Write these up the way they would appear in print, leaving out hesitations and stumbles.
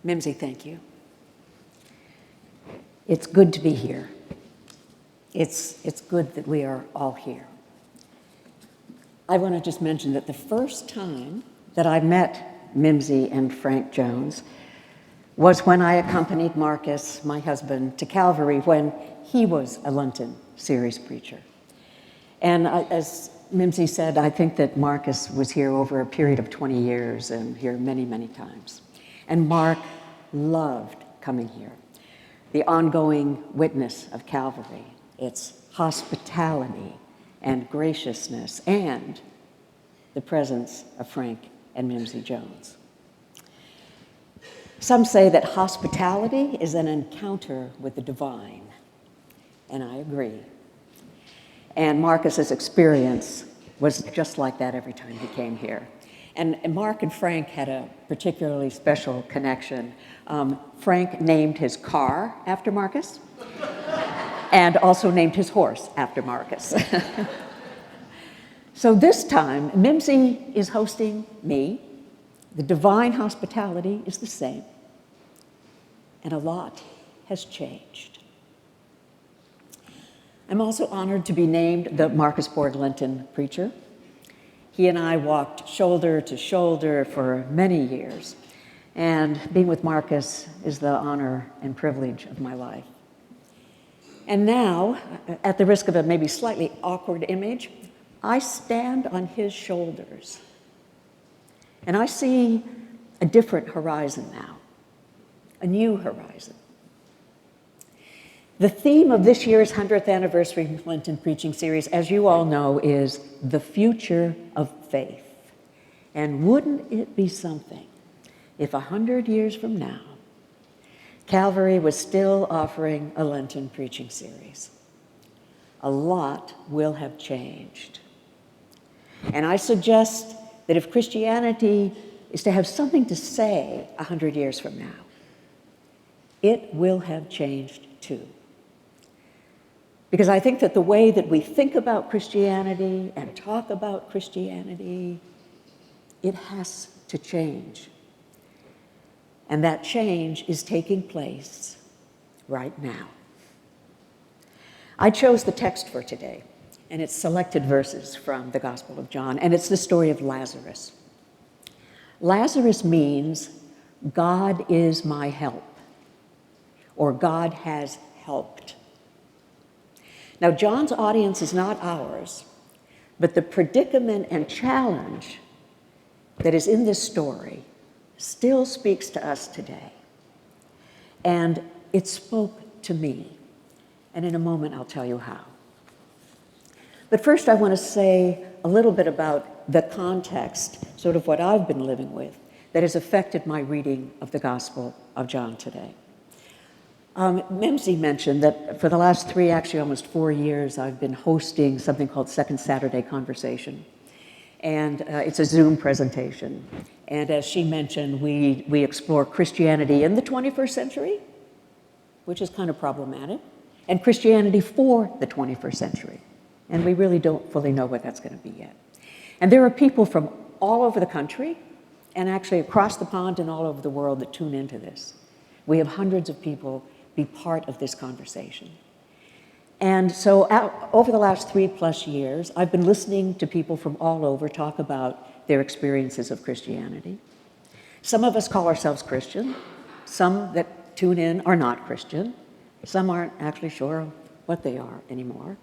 Mimsy, thank you. It's good to be here. It's good that we are all here. I want to just mention that the first time that I met Mimsy and Frank Jones was when I accompanied Marcus, my husband, to Calvary when he was a Lenten series preacher. And as Mimsy said, I think that Marcus was here over a period of 20 years and here many, many times. And Mark loved coming here. The ongoing witness of Calvary, its hospitality and graciousness, and the presence of Frank and Mimsy Jones. Some say that hospitality is an encounter with the divine, and I agree. And Marcus's experience was just like that every time he came here. And Mark and Frank had a particularly special connection. Frank named his car after Marcus, and also named his horse after Marcus. So this time, Mimsy is hosting me. The divine hospitality is the same, and a lot has changed. I'm also honored to be named the Marcus Borg Lenten preacher. He and I walked shoulder to shoulder for many years, and being with Marcus is the honor and privilege of my life. And now, at the risk of a maybe slightly awkward image, I stand on his shoulders, and I see a different horizon now, a new horizon. The theme of this year's 100th anniversary Lenten preaching series, as you all know, is the future of faith. And wouldn't it be something if 100 years from now, Calvary was still offering a Lenten preaching series? A lot will have changed. And I suggest that if Christianity is to have something to say 100 years from now, it will have changed too. Because I think that the way that we think about Christianity and talk about Christianity, it has to change. And that change is taking place right now. I chose the text for today, and it's selected verses from the Gospel of John, and it's the story of Lazarus. Lazarus means God is my help, or God has helped. Now, John's audience is not ours, but the predicament and challenge that is in this story still speaks to us today. And it spoke to me. And in a moment, I'll tell you how. But first, I want to say a little bit about the context, sort of what I've been living with, that has affected my reading of the Gospel of John today. Mimsy mentioned that for the last 3, actually almost 4 years, I've been hosting something called Second Saturday Conversation. And it's a Zoom presentation. And as she mentioned, we explore Christianity in the 21st century, which is kind of problematic, and Christianity for the 21st century. And we really don't fully know what that's going to be yet. And there are people from all over the country, and actually across the pond and all over the world that tune into this. We have hundreds of people be part of this conversation. And so over the last 3+ years, I've been listening to people from all over talk about their experiences of Christianity. Some of us call ourselves Christian. Some that tune in are not Christian. Some aren't actually sure what they are anymore.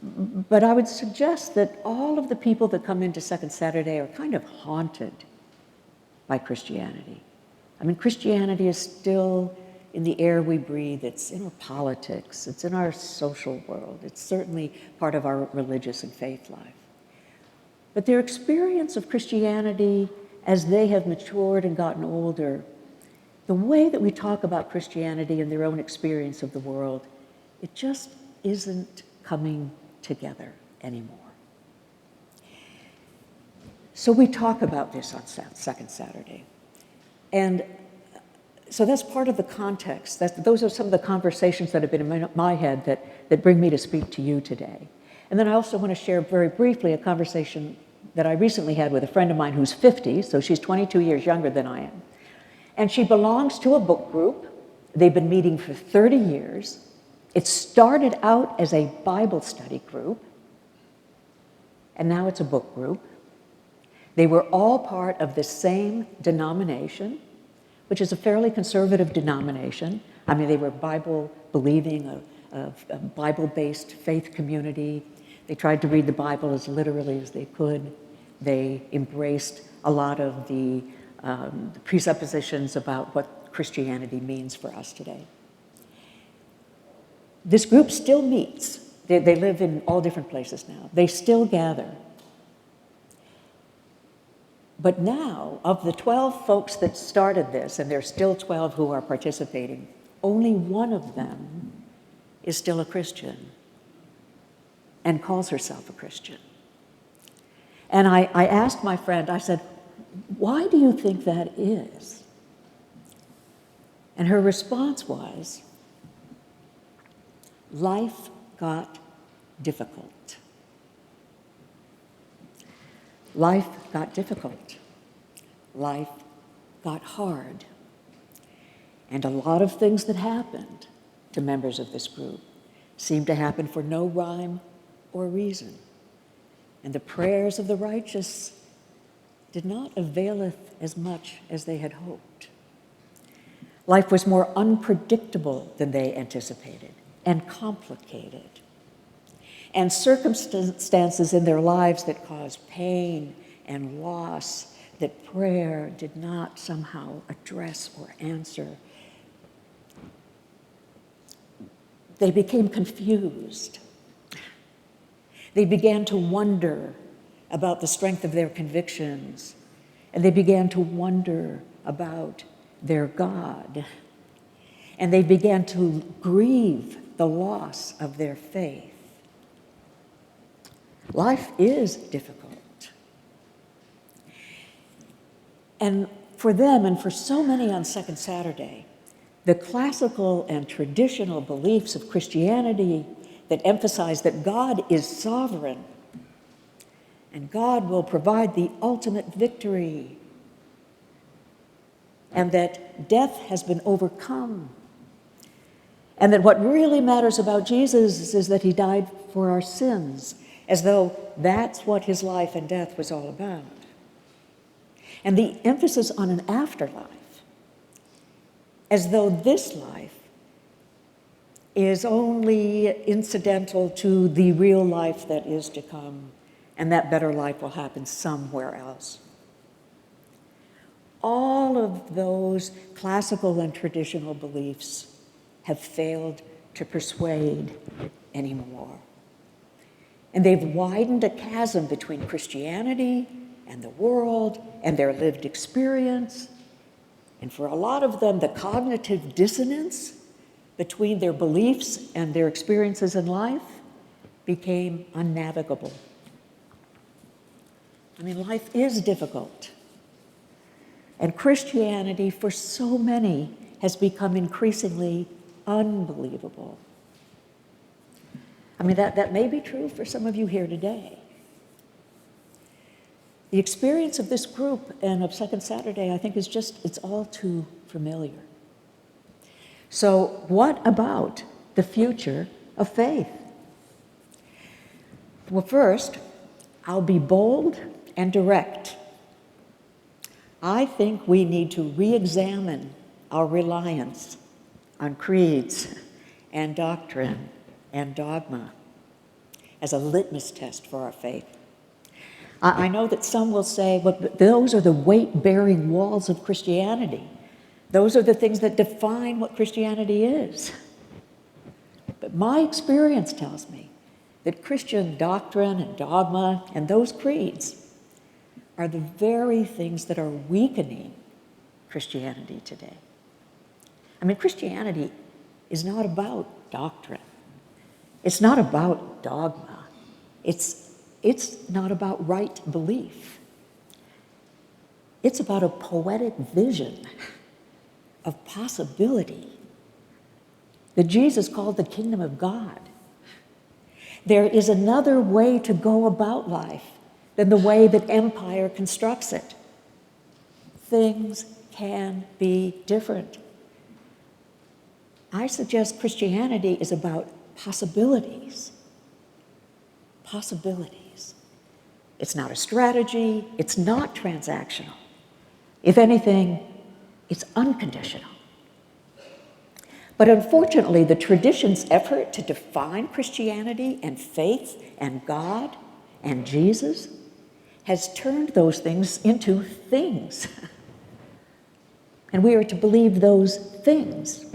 But I would suggest that all of the people that come into Second Saturday are kind of haunted by Christianity. I mean, Christianity is still in the air we breathe. It's in our politics. It's in our social world. It's certainly part of our religious and faith life. But their experience of Christianity as they have matured and gotten older, the way that we talk about Christianity and their own experience of the world, it just isn't coming together anymore. So we talk about this on Second Saturday. And so that's part of the context. Those are some of the conversations that have been in my head that bring me to speak to you today. And then I also want to share very briefly a conversation that I recently had with a friend of mine who's 50, so she's 22 years younger than I am. And she belongs to a book group. They've been meeting for 30 years. It started out as a Bible study group, and now it's a book group. They were all part of the same denomination, which is a fairly conservative denomination. I mean, they were Bible-believing, a Bible-based faith community. They tried to read the Bible as literally as they could. They embraced a lot of the presuppositions about what Christianity means for us today. This group still meets. They live in all different places now. They still gather. But now, of the 12 folks that started this, and there's still 12 who are participating, only one of them is still a Christian and calls herself a Christian. And I asked my friend, I said, why do you think that is? And her response was, life got difficult. Life got difficult. Life got hard. And a lot of things that happened to members of this group seemed to happen for no rhyme or reason. And the prayers of the righteous did not availeth as much as they had hoped. Life was more unpredictable than they anticipated and complicated. And circumstances in their lives that caused pain and loss that prayer did not somehow address or answer. They became confused. They began to wonder about the strength of their convictions, and they began to wonder about their God. And they began to grieve the loss of their faith. Life is difficult. And for them, and for so many on Second Saturday, the classical and traditional beliefs of Christianity that emphasize that God is sovereign and God will provide the ultimate victory, and that death has been overcome, and that what really matters about Jesus is that he died for our sins, as though that's what his life and death was all about. And the emphasis on an afterlife, as though this life is only incidental to the real life that is to come, and that better life will happen somewhere else. All of those classical and traditional beliefs have failed to persuade anymore. And they've widened a chasm between Christianity and the world and their lived experience. And for a lot of them, the cognitive dissonance between their beliefs and their experiences in life became unnavigable. I mean, life is difficult. And Christianity, for so many, has become increasingly unbelievable. I mean, that may be true for some of you here today. The experience of this group and of Second Saturday, I think, is just, it's all too familiar. So what about the future of faith? Well, first, I'll be bold and direct. I think we need to re-examine our reliance on creeds and doctrine and dogma as a litmus test for our faith. I know that some will say, well, those are the weight-bearing walls of Christianity. Those are the things that define what Christianity is. But my experience tells me that Christian doctrine and dogma and those creeds are the very things that are weakening Christianity today. I mean, Christianity is not about doctrine. It's not about dogma. It's not about right belief. It's about a poetic vision of possibility that Jesus called the kingdom of God. There is another way to go about life than the way that empire constructs it. Things can be different. I suggest Christianity is about possibilities. Possibilities. It's not a strategy. It's not transactional. If anything, it's unconditional. But unfortunately, the tradition's effort to define Christianity and faith and God and Jesus has turned those things into things. And we are to believe those things.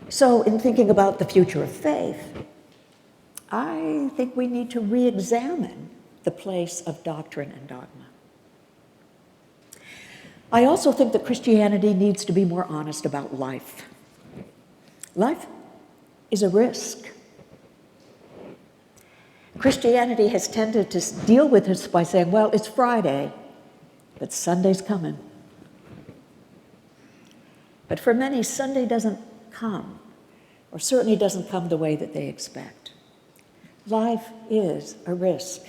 So in thinking about the future of faith, I think we need to re-examine the place of doctrine and dogma. I also think that Christianity needs to be more honest about life. Life is a risk. Christianity has tended to deal with this by saying, well, it's Friday, but Sunday's coming. But for many, Sunday doesn't come, or certainly doesn't come the way that they expect. Life is a risk.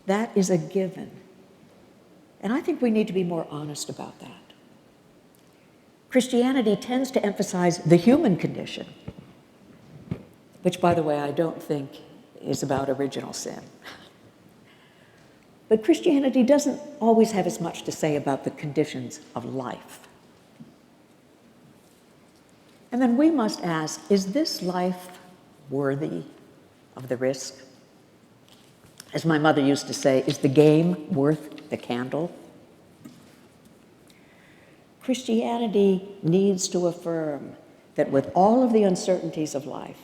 That is a given. And I think we need to be more honest about that. Christianity tends to emphasize the human condition, which, by the way, I don't think is about original sin. But Christianity doesn't always have as much to say about the conditions of life. And then we must ask, is this life worthy of the risk? As my mother used to say, is the game worth the candle? Christianity needs to affirm that with all of the uncertainties of life,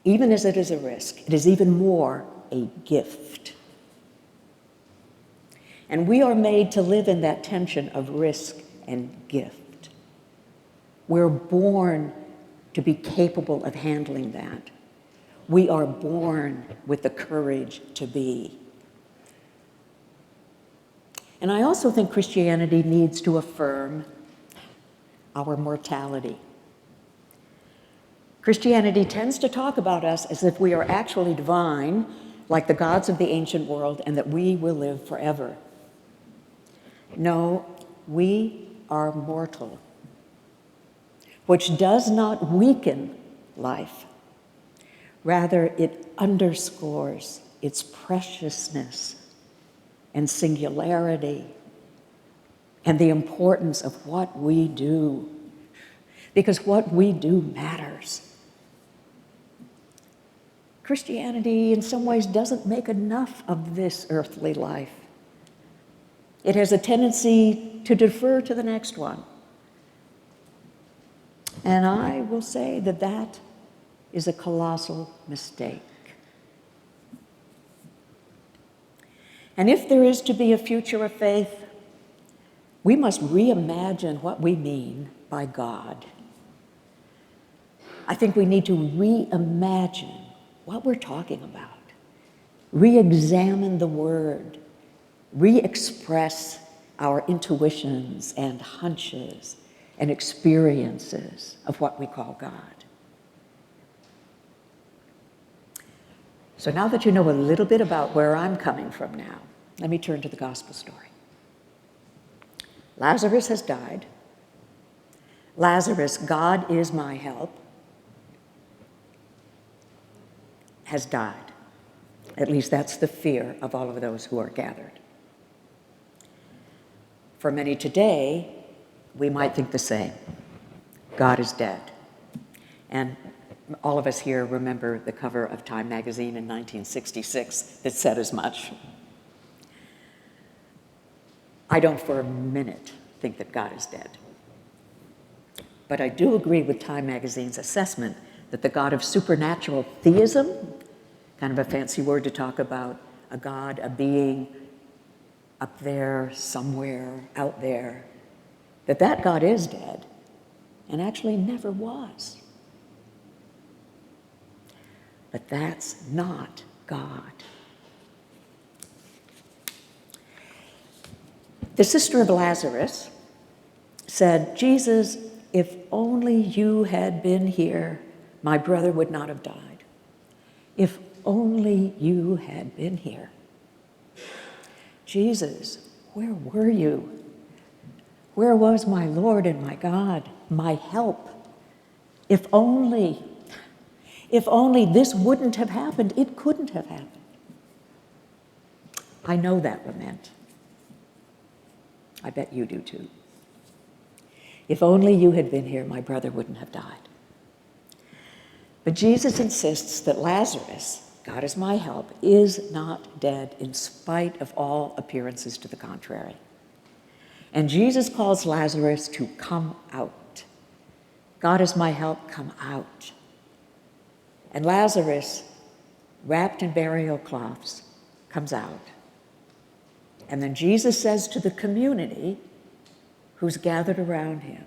even as it is a risk, it is even more a gift. And we are made to live in that tension of risk and gift. We're born to be capable of handling that. We are born with the courage to be. And I also think Christianity needs to affirm our mortality. Christianity tends to talk about us as if we are actually divine, like the gods of the ancient world, and that we will live forever. No, we are mortal, which does not weaken life. Rather, it underscores its preciousness and singularity and the importance of what we do, because what we do matters. Christianity, in some ways, doesn't make enough of this earthly life. It has a tendency to defer to the next one. And I will say that that is a colossal mistake. And if there is to be a future of faith, we must reimagine what we mean by God. I think we need to reimagine what we're talking about, re-examine the word, re-express our intuitions and hunches and experiences of what we call God. So now that you know a little bit about where I'm coming from now, let me turn to the gospel story. Lazarus has died. Lazarus, God is my help, has died. At least that's the fear of all of those who are gathered. For many today, we might think the same. God is dead. And all of us here remember the cover of Time magazine in 1966 that said as much. I don't for a minute think that God is dead. But I do agree with Time magazine's assessment that the God of supernatural theism, kind of a fancy word to talk about a God, a being up there, somewhere, out there, that God is dead and actually never was. But that's not God. The sister of Lazarus said, Jesus, if only you had been here, my brother would not have died. If only you had been here. Jesus, where were you? Where was my Lord and my God, my help? If only this wouldn't have happened, it couldn't have happened. I know that lament. I bet you do too. If only you had been here, my brother wouldn't have died. But Jesus insists that Lazarus, God is my help, is not dead in spite of all appearances to the contrary. And Jesus calls Lazarus to come out. God is my help, come out. And Lazarus, wrapped in burial cloths, comes out. And then Jesus says to the community who's gathered around him,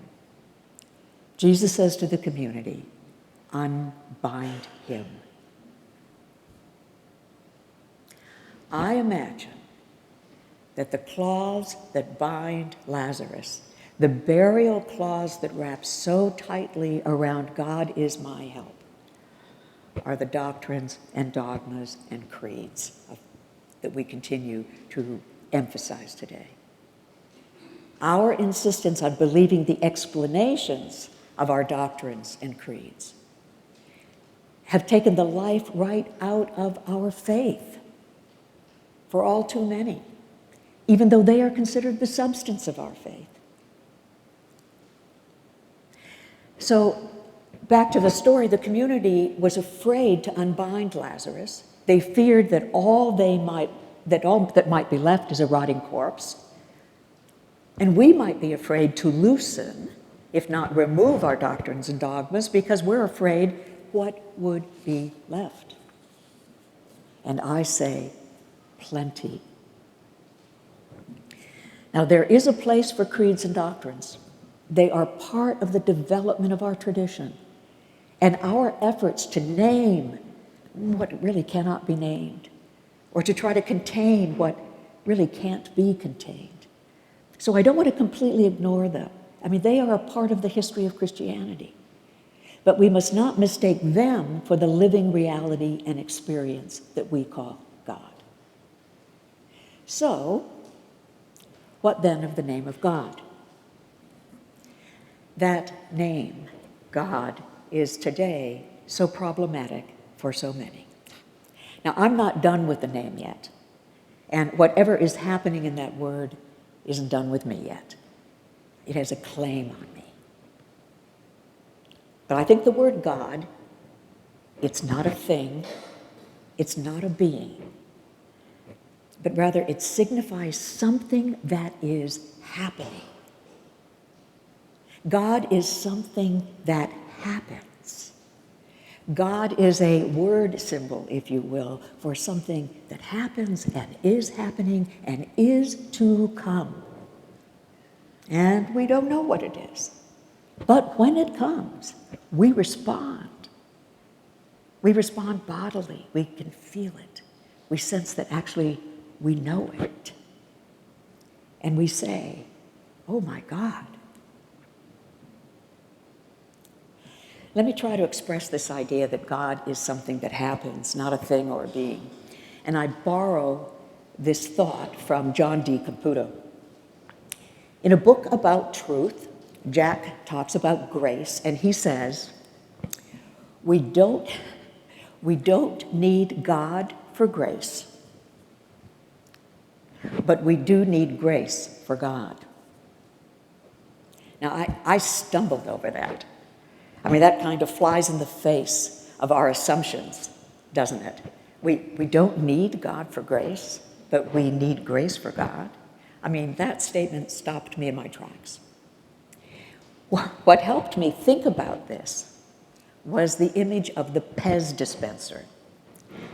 Jesus says to the community, unbind him. I imagine that the claws that bind Lazarus, the burial claws that wrap so tightly around God is my help, are the doctrines and dogmas and creeds that we continue to emphasize today. Our insistence on believing the explanations of our doctrines and creeds have taken the life right out of our faith for all too many, even though they are considered the substance of our faith. So, back to the story, the community was afraid to unbind Lazarus. They feared that all that might be left is a rotting corpse. And we might be afraid to loosen, if not remove, our doctrines and dogmas because we're afraid what would be left. And I say, plenty. Now, there is a place for creeds and doctrines. They are part of the development of our tradition. And our efforts to name what really cannot be named, or to try to contain what really can't be contained. So I don't want to completely ignore them. I mean, they are a part of the history of Christianity. But we must not mistake them for the living reality and experience that we call God. So, what then of the name of God? That name, God, is today so problematic for so many. Now, I'm not done with the name yet, and whatever is happening in that word isn't done with me yet. It has a claim on me. But I think the word God, it's not a thing, it's not a being, but rather it signifies something that is happening. God is something that happens. God is a word symbol, if you will, for something that happens and is happening and is to come. And we don't know what it is. But when it comes, we respond. We respond bodily. We can feel it. We sense that actually we know it. And we say, oh my God. Let me try to express this idea that God is something that happens, not a thing or a being. And I borrow this thought from John D. Caputo. In a book about truth, Jack talks about grace, and he says, we don't need God for grace, but we do need grace for God. Now, I stumbled over that. I mean, that kind of flies in the face of our assumptions, doesn't it? We don't need God for grace, but we need grace for God. I mean, that statement stopped me in my tracks. What helped me think about this was the image of the Pez dispenser.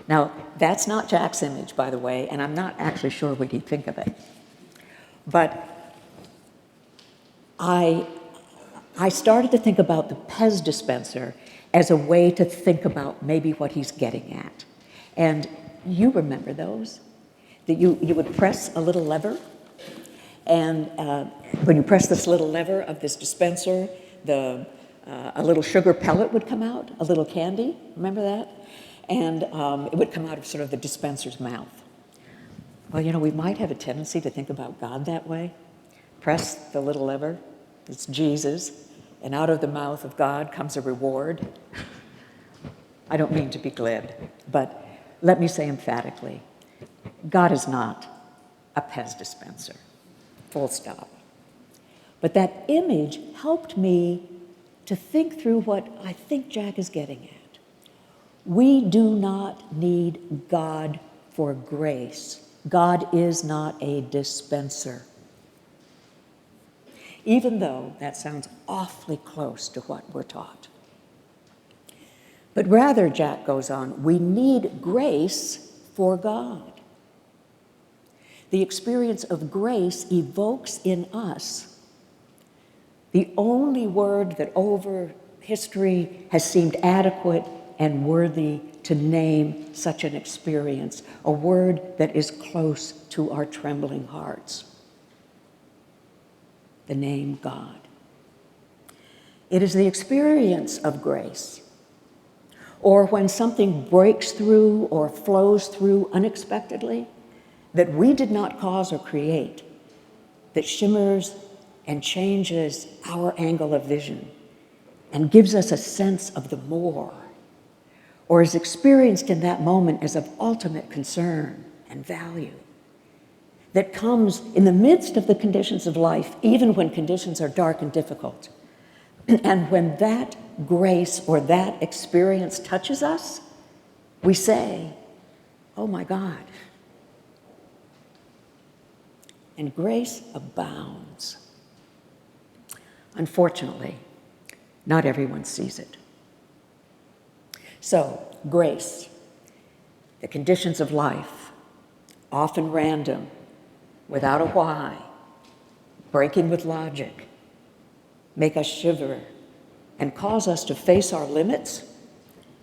Now, that's not Jack's image, by the way, and I'm not actually sure what he'd think of it. But I started to think about the Pez dispenser as a way to think about maybe what he's getting at. And you remember those? That you would press a little lever, and when you press this little lever of this dispenser, a little sugar pellet would come out, a little candy, remember that? And it would come out of sort of the dispenser's mouth. Well, we might have a tendency to think about God that way. Press the little lever, it's Jesus, and out of the mouth of God comes a reward. I don't mean to be glib, but let me say emphatically, God is not a Pez dispenser, full stop. But that image helped me to think through what I think Jack is getting at. We do not need God for grace. God is not a dispenser. Even though that sounds awfully close to what we're taught. But rather, Jack goes on, we need grace for God. The experience of grace evokes in us the only word that over history has seemed adequate and worthy to name such an experience, a word that is close to our trembling hearts. The name God. It is the experience of grace, or when something breaks through or flows through unexpectedly that we did not cause or create, that shimmers and changes our angle of vision and gives us a sense of the more, or is experienced in that moment as of ultimate concern and value, that comes in the midst of the conditions of life, even when conditions are dark and difficult. And when that grace or that experience touches us, we say, oh my God. And grace abounds. Unfortunately, not everyone sees it. So, grace, the conditions of life, often random, without a why, breaking with logic, make us shiver and cause us to face our limits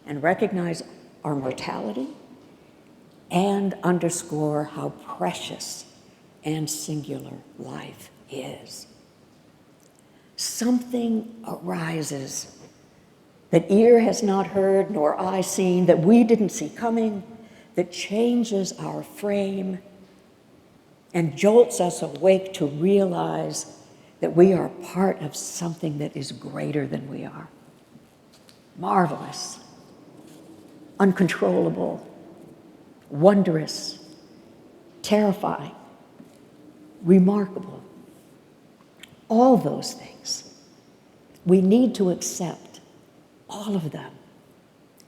and recognize our mortality and underscore how precious and singular life is. Something arises that ear has not heard nor eye seen, that we didn't see coming, that changes our frame and jolts us awake to realize that we are part of something that is greater than we are. Marvelous, uncontrollable, wondrous, terrifying, remarkable. All those things. We need to accept all of them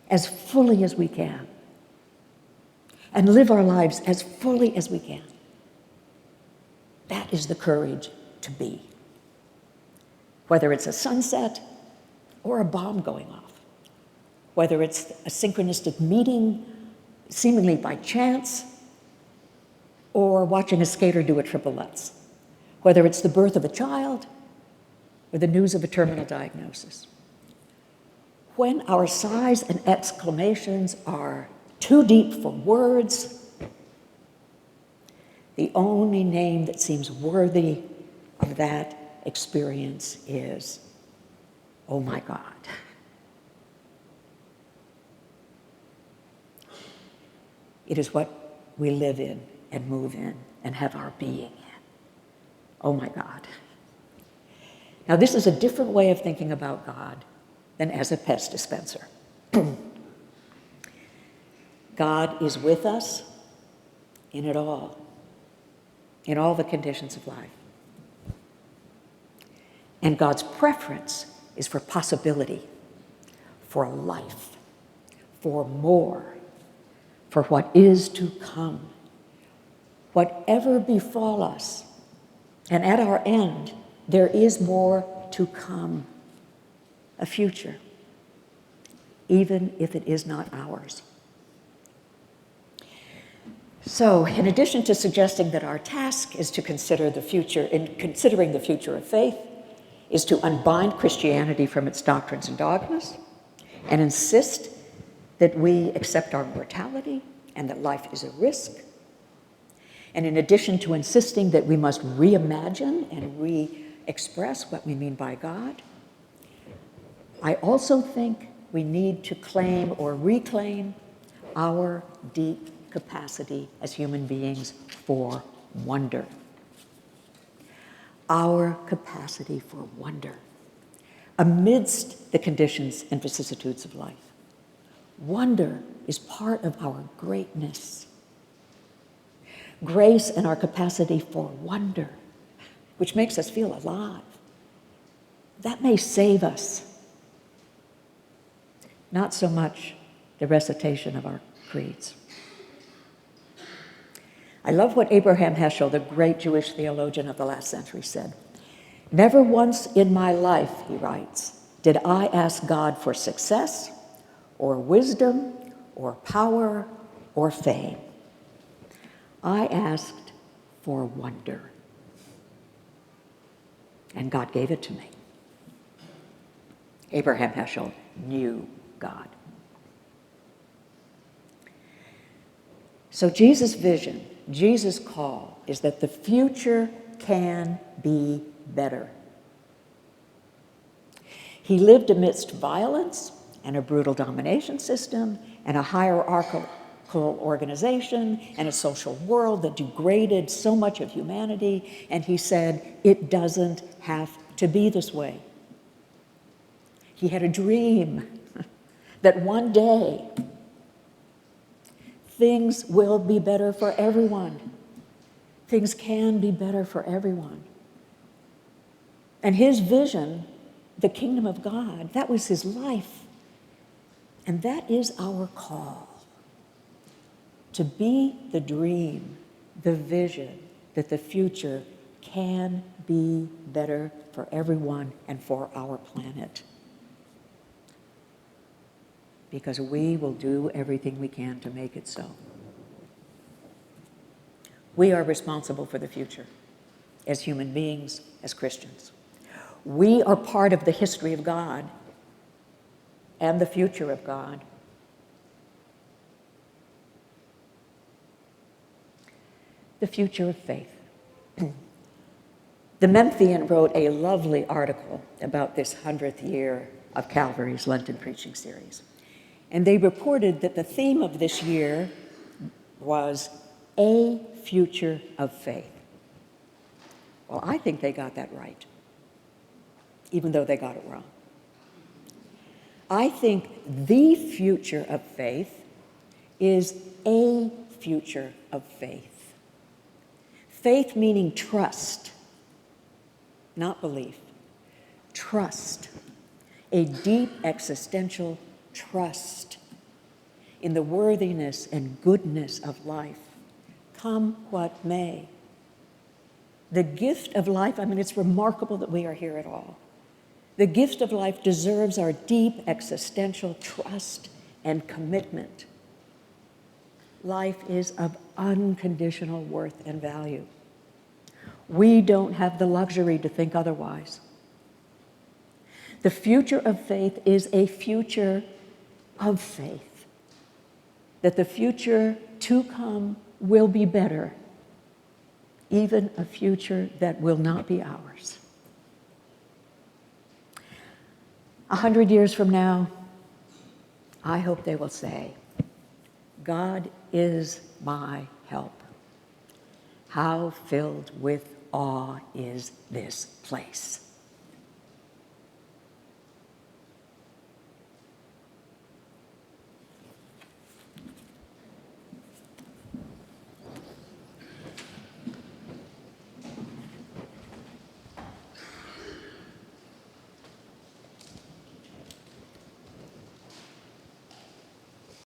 as fully as we can and live our lives as fully as we can. That is the courage to be. Whether it's a sunset or a bomb going off, whether it's a synchronistic meeting seemingly by chance or watching a skater do a triple lutz, whether it's the birth of a child or the news of a terminal diagnosis. When our sighs and exclamations are too deep for words, the only name that seems worthy of that experience is, oh my God. It is what we live in and move in and have our being in. Oh my God. Now this is a different way of thinking about God than as a Pez dispenser. God is with us in it all, in all the conditions of life. And God's preference is for possibility, for life, for more, for what is to come. Whatever befall us, and at our end, there is more to come, a future, even if it is not ours. So, in addition to suggesting that our task is to consider the future, in considering the future of faith, is to unbind Christianity from its doctrines and dogmas and insist that we accept our mortality and that life is a risk. And in addition to insisting that we must reimagine and re-express what we mean by God, I also think we need to claim or reclaim our deep capacity as human beings for wonder. Our capacity for wonder amidst the conditions and vicissitudes of life. Wonder is part of our greatness. Grace and our capacity for wonder, which makes us feel alive, that may save us. Not so much the recitation of our creeds. I love what Abraham Heschel, the great Jewish theologian of the last century, said. Never once in my life, he writes, did I ask God for success or wisdom or power or fame. I asked for wonder. And God gave it to me. Abraham Heschel knew God. So Jesus' vision, Jesus' call is that the future can be better. He lived amidst violence and a brutal domination system and a hierarchical organization and a social world that degraded so much of humanity, and he said, it doesn't have to be this way. He had a dream that one day things will be better for everyone. Things can be better for everyone. And his vision, the kingdom of God, that was his life. And that is our call. To be the dream, the vision that the future can be better for everyone and for our planet. Because we will do everything we can to make it so. We are responsible for the future as human beings, as Christians. We are part of the history of God and the future of God. The future of faith. The Memphian wrote a lovely article about this 100th year of Calvary's Lenten preaching series. And they reported that the theme of this year was a future of faith. Well, I think they got that right, even though they got it wrong. I think the future of faith is a future of faith. Faith meaning trust, not belief. Trust, a deep existential trust in the worthiness and goodness of life, come what may. The gift of life, I mean, it's remarkable that we are here at all. The gift of life deserves our deep existential trust and commitment. Life is of unconditional worth and value. We don't have the luxury to think otherwise. The future of faith is a future of faith, that the future to come will be better, even a future that will not be ours. 100 years from now, I hope they will say, God is my help. How filled with awe is this place.